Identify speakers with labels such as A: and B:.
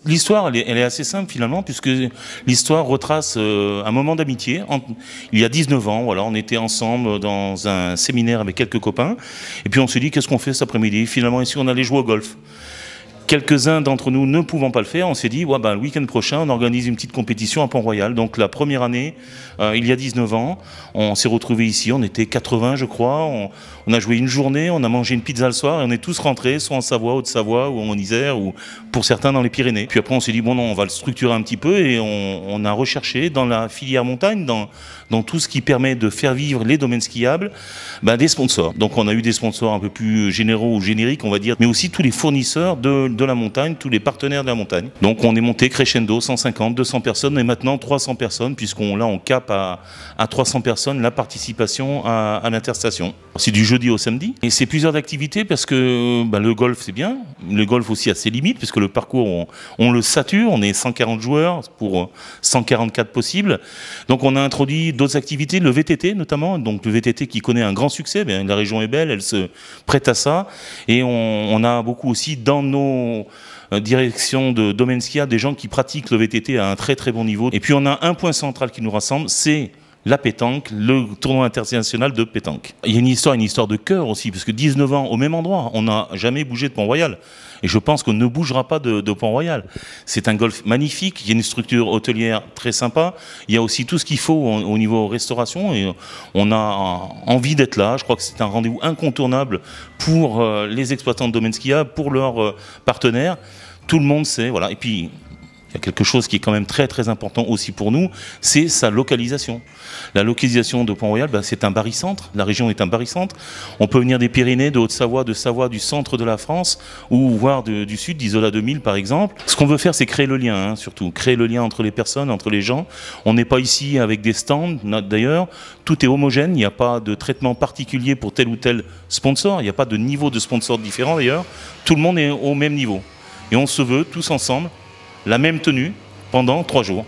A: L'histoire, elle est assez simple finalement, puisque l'histoire retrace un moment d'amitié. Il y a 19 ans, voilà, on était ensemble dans un séminaire avec quelques copains, et puis on s'est dit, qu'est-ce qu'on fait cet après-midi? Finalement, ici, on allait jouer au golf. Quelques-uns d'entre nous ne pouvant pas le faire, on s'est dit, ouais, ben, le week-end prochain, on organise une petite compétition à Pont-Royal. Donc la première année, il y a 19 ans, on s'est retrouvés ici, on était 80 je crois, on a joué une journée, on a mangé une pizza le soir et on est tous rentrés, soit en Savoie, Haute-Savoie ou en Isère, ou pour certains dans les Pyrénées. Puis après on s'est dit, bon non, on va le structurer un petit peu et on a recherché dans la filière montagne, dans tout ce qui permet de faire vivre les domaines skiables, ben, des sponsors. Donc on a eu des sponsors un peu plus généraux ou génériques, on va dire, mais aussi tous les fournisseurs de la montagne, tous les partenaires de la montagne. Donc on est monté crescendo, 150, 200 personnes et maintenant 300 personnes, on cap à 300 personnes la participation à l'interstation. C'est du jeudi au samedi et c'est plusieurs activités parce que ben, le golf c'est bien, le golf aussi a ses limites parce que le parcours on le sature, on est 140 joueurs pour 144 possibles. Donc on a introduit d'autres activités, le VTT notamment, donc le VTT qui connaît un grand succès, bien, la région est belle, elle se prête à ça et on a beaucoup aussi dans nos direction de domaine skiable, des gens qui pratiquent le VTT à un très très bon niveau. Et puis on a un point central qui nous rassemble, c'est la pétanque, le tournoi international de pétanque. Il y a une histoire de cœur aussi, parce que 19 ans au même endroit, on n'a jamais bougé de Pont-Royal. Et je pense qu'on ne bougera pas de Pont-Royal. C'est un golf magnifique, il y a une structure hôtelière très sympa, il y a aussi tout ce qu'il faut au niveau restauration, et on a envie d'être là. Je crois que c'est un rendez-vous incontournable pour les exploitants de domaine skiable, pour leurs partenaires. Tout le monde sait, voilà. Et puis, il y a quelque chose qui est quand même très très important aussi pour nous, c'est sa localisation. La localisation de Pont-Royal, ben, c'est un barycentre, la région est un barycentre. On peut venir des Pyrénées, de Haute-Savoie, de Savoie, du centre de la France, ou voire du sud, d'Isola 2000 par exemple. Ce qu'on veut faire, c'est créer le lien, hein, surtout. Créer le lien entre les personnes, entre les gens. On n'est pas ici avec des stands, d'ailleurs. Tout est homogène, il n'y a pas de traitement particulier pour tel ou tel sponsor. Il n'y a pas de niveau de sponsor différent d'ailleurs. Tout le monde est au même niveau. Et on se veut tous ensemble la même tenue pendant 3 jours.